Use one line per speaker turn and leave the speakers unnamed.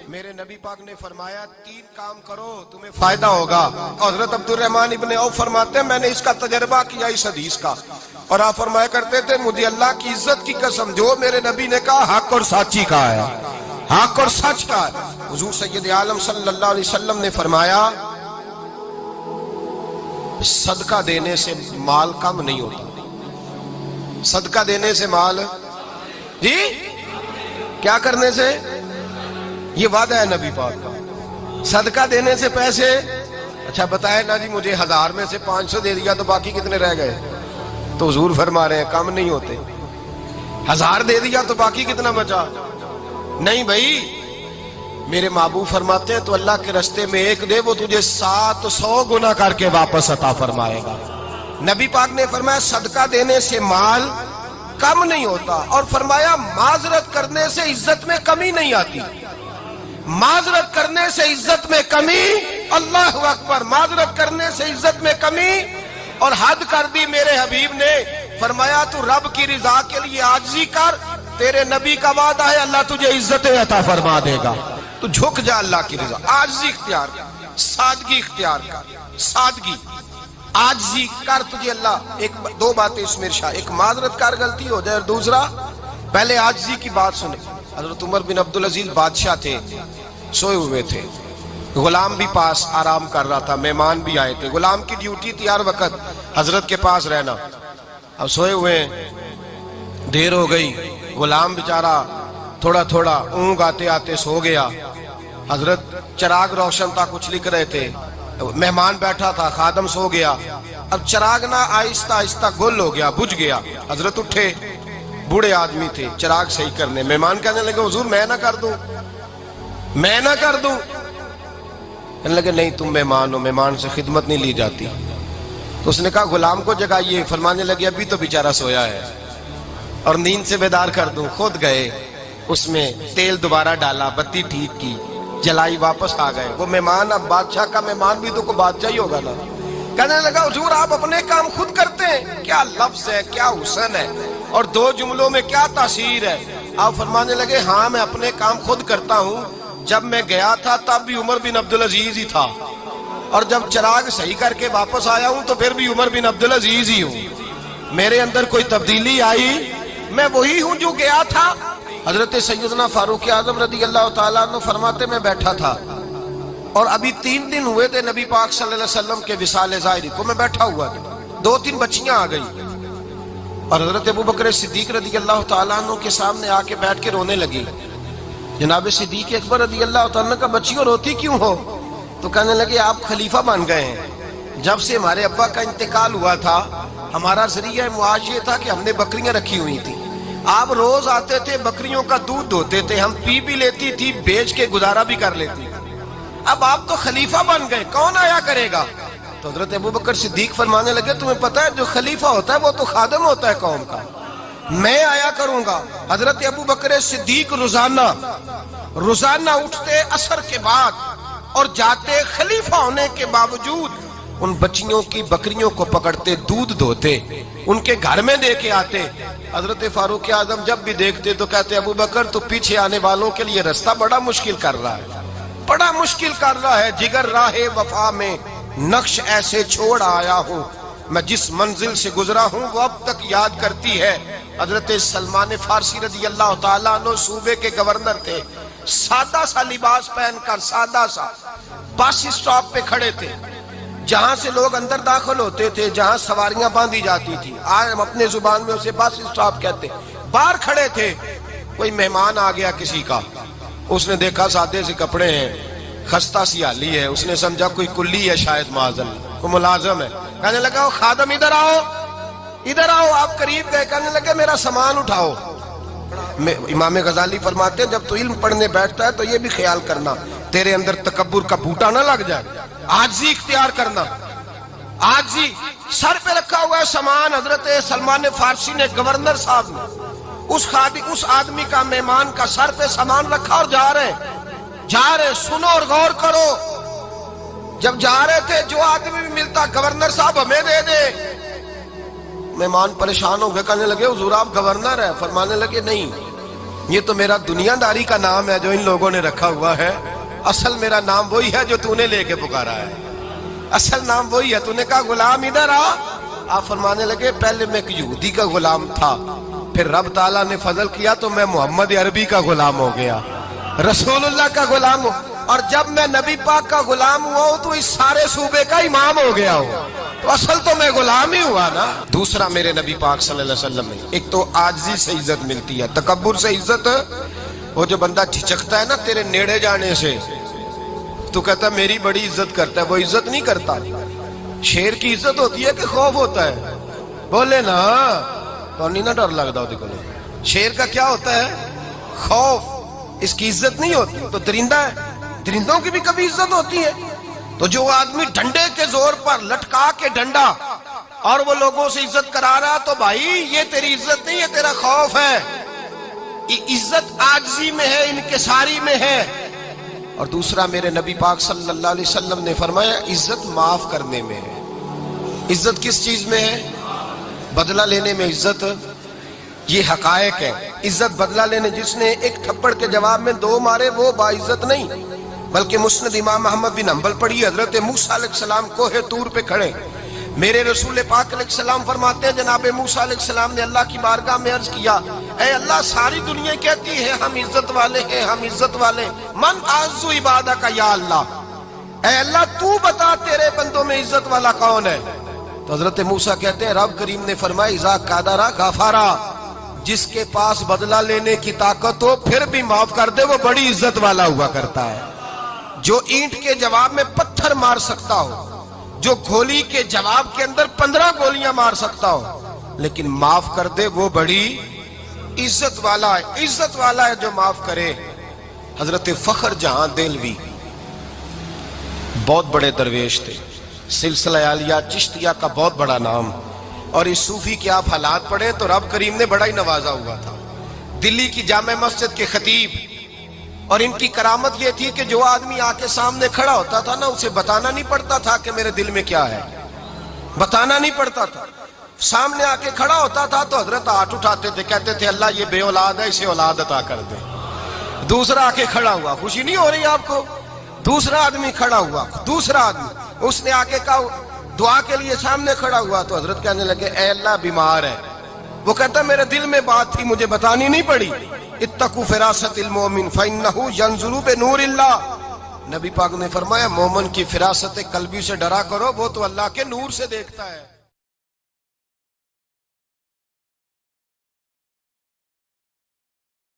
میرے نبی پاک نے فرمایا 3 کام کرو تمہیں فائدہ ہوگا. حضرت عبدالرحمن ابن عوف فرماتے ہیں میں نے اس کا تجربہ کیا اس حدیث کا, اور آپ فرمایا کرتے تھے مجھے اللہ کی عزت کی قسم جو میرے نبی نے کہا حق اور سچی کہا ہے, حق اور سچ کہا ہے. حضور سید عالم صلی اللہ علیہ وسلم نے فرمایا صدقہ دینے سے مال کم نہیں ہوتا. صدقہ دینے سے مال جی کیا کرنے سے, یہ وعدہ ہے نبی پاک کا. صدقہ دینے سے پیسے, اچھا بتائے نا جی مجھے 1000 میں سے 500 دے دیا تو باقی کتنے رہ گئے, تو حضور فرما رہے ہیں کم نہیں ہوتے. 1000 دے دیا تو باقی کتنا بچا, نہیں بھائی. میرے محبوب فرماتے ہیں تو اللہ کے رستے میں 1 دے وہ تجھے 700 گنا کر کے واپس عطا فرمائے گا. نبی پاک نے فرمایا صدقہ دینے سے مال کم نہیں ہوتا, اور فرمایا معذرت کرنے سے عزت میں کمی نہیں آتی. معذرت کرنے سے عزت میں کمی, اللہ اکبر, معذرت کرنے سے عزت میں کمی. اور حد کر دی میرے حبیب نے, فرمایا تو رب کی رضا کے لیے عاجزی کر, تیرے نبی کا وعدہ ہے اللہ تجھے عزت عطا فرما دے گا. تو جھک جا اللہ کی رضا, عاجزی اختیار کر, سادگی اختیار کر, سادگی عاجزی کر, تجھے اللہ 2 باتیں اس میں ارشاد, ایک معذرت کر غلطی ہو جائے, اور دوسرا پہلے عاجزی کی بات سنے. حضرت عمر بن عبدالعزیز بادشاہ تھے, سوئے ہوئے تھے, غلام بھی پاس آرام کر رہا تھا, مہمان بھی آئے تھے. غلام کی ڈیوٹی تھی ہر وقت حضرت کے پاس رہنا. اب سوئے ہوئے دیر ہو گئی, غلام بیچارہ تھوڑا تھوڑا اونگ آتے آتے سو گیا. حضرت چراغ روشن تھا, کچھ لکھ رہے تھے, مہمان بیٹھا تھا, خادم سو گیا. اب چراغ نہ آہستہ آہستہ گل ہو گیا, بجھ گیا. حضرت اٹھے, بوڑھے آدمی تھے, چراغ صحیح کرنے. مہمان کہنے لگے حضور میں نہ کر دوں, میں نہ کر دوں. کہنے لگے نہیں تم مہمان ہو, مہمان سے خدمت نہیں لی جاتی. تو اس نے کہا غلام کو جگائیے. فرمانے لگے ابھی تو بیچارہ سویا ہے اور نیند سے بیدار کر دوں. خود گئے, اس میں تیل دوبارہ ڈالا, بتی ٹھیک کی, جلائی, واپس آ گئے. وہ مہمان, اب بادشاہ کا مہمان بھی تو کوئی بادشاہ ہی ہوگا نا. کہنے لگا حضور آپ اپنے کام خود کرتے ہیں, کیا لفظ ہے, کیا حسن ہے, اور 2 جملوں میں کیا تاثیر ہے. آپ فرمانے لگے ہاں میں اپنے کام خود کرتا ہوں. جب میں گیا تھا تب بھی عمر بن عبدالعزیز ہی تھا, اور جب چراغ صحیح کر کے واپس آیا ہوں تو پھر بھی عمر بن عبدالعزیز ہی ہوں. میرے اندر کوئی تبدیلی آئی, میں وہی ہوں جو گیا تھا. حضرت سیدنا فاروق اعظم رضی اللہ تعالیٰ عنہ فرماتے میں بیٹھا تھا, اور ابھی 3 دن ہوئے تھے نبی پاک صلی اللہ علیہ وسلم کے وصال ظاہری کو. میں بیٹھا ہوا تھا, 2-3 بچیاں آ گئی, اور حضرت ابو بکر صدیق رضی اللہ تعالیٰ عنہ کے سامنے آ کے بیٹھ کے رونے لگی. جناب صدیق اکبر رضی اللہ تعالیٰ عنہ کا بچیوں روتی کیوں ہو؟ تو کہنے لگے آپ خلیفہ بن گئے ہیں. جب سے ہمارے ابا کا انتقال ہوا تھا ہمارا ذریعہ معاش یہ تھا کہ ہم نے بکریاں رکھی ہوئی تھی. آپ روز آتے تھے, بکریوں کا دودھ دھوتے تھے, ہم پی لیتی تھی, بیچ کے گزارا بھی کر لیتی. اب آپ تو خلیفہ بن گئے, کون آیا کرے گا؟ تو حضرت ابو بکر صدیق فرمانے لگے تمہیں پتہ ہے جو خلیفہ ہوتا ہے وہ تو خادم ہوتا ہے قوم کا, میں آیا کروں گا. حضرت ابو بکر صدیق روزانہ اٹھتے عصر کے بعد اور جاتے, خلیفہ ہونے کے باوجود ان بچیوں کی بکریوں کو پکڑتے, دودھ دھوتے, ان کے گھر میں دے کے آتے. حضرت فاروق اعظم جب بھی دیکھتے تو کہتے ابو بکر تو پیچھے آنے والوں کے لیے رستہ بڑا مشکل کر رہا ہے, بڑا مشکل کر رہا ہے. جگر راہ وفا میں نقش ایسے چھوڑ آیا ہوں, میں جس منزل سے گزرا ہوں وہ اب تک یاد کرتی ہے. حضرت سلمان فارسی رضی اللہ تعالیٰ عنہ صوبے کے گورنر تھے, سادہ سا لباس پہن کر, سادہ سا, بس اسٹاپ پہ کھڑے تھے, جہاں سے لوگ اندر داخل ہوتے تھے, جہاں سواریاں باندھی جاتی تھی, آج ہم اپنے زبان میں اسے بس اسٹاپ کہتے. باہر کھڑے تھے, کوئی مہمان آ گیا کسی کا, اس نے دیکھا سادے سے کپڑے ہیں, خستہ سی حالی ہے, اس نے سمجھا کوئی کلی ہے شاید, معاذ اللہ کوئی ملازم ہے. کہنے لگا خادم ادھر آؤ, ادھر آؤ. آپ قریب گئے, کہنے لگے میرا سامان اٹھاؤ. امام غزالی فرماتے ہیں جب تو علم پڑھنے بیٹھتا ہے تو یہ بھی خیال کرنا تیرے اندر تکبر کا بوٹا نہ لگ جائے, عاجزی اختیار کرنا. عاجزی, سر پہ رکھا ہوا ہے سامان. حضرت سلمان فارسی نے, گورنر صاحب نے, اس آدمی کا, مہمان کا سر پہ سامان رکھا اور جا رہے. سنو اور غور کرو. جب جا رہے تھے جو آدمی بھی ملتا گورنر صاحب ہمیں دے دے. مہمان پریشان ہو گئے, کہنے لگے حضور آپ گورنر ہیں؟ فرمانے لگے نہیں, یہ تو میرا دنیا داری کا نام ہے جو ان لوگوں نے رکھا ہوا ہے، اصل میرا نام وہی ہے جو تو نے لے کے پکارا ہے، اصل نام وہی ہے۔ تو نے کہا غلام ادھر آ، آپ فرمانے لگے پہلے میں ایک یہودی کا غلام تھا، پھر رب تعالیٰ نے فضل کیا تو میں محمد عربی کا غلام ہو گیا، رسول اللہ کا غلام ہوں، اور جب میں نبی پاک کا غلام ہوا ہوں تو اس سارے صوبے کا امام ہو گیا ہوں، تو اصل تو میں غلام ہی ہوا نا۔ دوسرا میرے نبی پاک صلی اللہ علیہ وسلم میں ایک تو عاجزی سے عزت ملتی ہے، تکبر سے عزت، وہ جو بندہ جھجکتا ہے نا تیرے نیڑے جانے سے، تو کہتا ہے میری بڑی عزت کرتا ہے، وہ عزت نہیں کرتا۔ شیر کی عزت ہوتی ہے کہ خوف ہوتا ہے؟ بولے نا تو نہیں نہ ڈر لگتا ہوتی کو۔ شیر کا کیا ہوتا ہے؟ خوف، اس کی عزت نہیں ہوتی۔ تو درندہ ہے، درندوں کی بھی کبھی عزت ہوتی ہے؟ تو جو آدمی ڈنڈے کے زور پر لٹکا کے ڈنڈا اور وہ لوگوں سے عزت کرا رہا، تو بھائی یہ تیری عزت نہیں، یہ تیرا خوف ہے۔ عزت عاجزی میں ہے، انکساری میں ہے۔ اور دوسرا میرے نبی پاک صلی اللہ علیہ وسلم نے فرمایا عزت معاف کرنے میں ہے۔ عزت کس چیز میں ہے؟ بدلہ لینے میں عزت، یہ حقائق ہے۔ عزت بدلہ لینے، جس نے ایک تھپڑ کے جواب میں دو مارے وہ باعزت نہیں، بلکہ مسند امام احمد بن حنبل پڑھی، حضرت موسیٰ علیہ السلام کوہ طور پہ کھڑے، میرے رسول پاک علیہ السلام فرماتے ہیں جناب موسیٰ علیہ السلام نے اللہ کی بارگاہ میں عرض کیا، اے اللہ ساری دنیا کہتی ہے ہم عزت والے ہیں، ہم عزت والے، من اعز عبادک یا اللہ، اے اللہ تو بتا تیرے بندوں میں عزت والا کون ہے؟ تو حضرت موسیٰ کہتے ہیں رب کریم نے فرمایا اذا قادر غفارا، جس کے پاس بدلہ لینے کی طاقت ہو پھر بھی معاف کر دے وہ بڑی عزت والا ہوا کرتا ہے۔ جو اینٹ کے جواب میں پتھر مار سکتا ہو، جو گولی کے جواب کے اندر 15 گولیاں مار سکتا ہو لیکن معاف کر دے وہ بڑی عزت والا ہے۔ عزت والا ہے جو معاف کرے۔ حضرت فخر جہاں دہلوی بہت بڑے درویش تھے، سلسلہ عالیہ چشتیہ کا بہت بڑا نام، اور اس صوفی کے آپ حالات پڑھیں تو رب کریم نے بڑا ہی نوازا ہوا تھا۔ دلی کی جامع مسجد کے خطیب، اور ان کی کرامت یہ تھی کہ جو آدمی آ کے سامنے کھڑا ہوتا تھا نا اسے بتانا نہیں پڑتا تھا کہ میرے دل میں کیا ہے، بتانا نہیں پڑتا تھا۔ سامنے آ کے کھڑا ہوتا تھا تو حضرت ہاتھ اٹھاتے تھے، کہتے تھے اللہ یہ بے اولاد ہے اسے اولاد عطا کر دے۔ دوسرا آ کے کھڑا ہوا، خوشی نہیں ہو رہی آپ کو؟ دوسرا آدمی کھڑا ہوا، دوسرا آدمی، اس نے آ کے کہا دعا کے لیے سامنے کھڑا ہوا تو حضرت کہنے لگے اے اللہ بیمار ہے، وہ کہتا میرے دل میں بات تھی مجھے بتانی نہیں پڑی، اتقوا فراست المومن فإنہ ینظر بنور اللہ، نبی پاک نے فرمایا مومن کی فراست قلبی سے ڈرا کرو، وہ تو اللہ کے نور سے دیکھتا ہے۔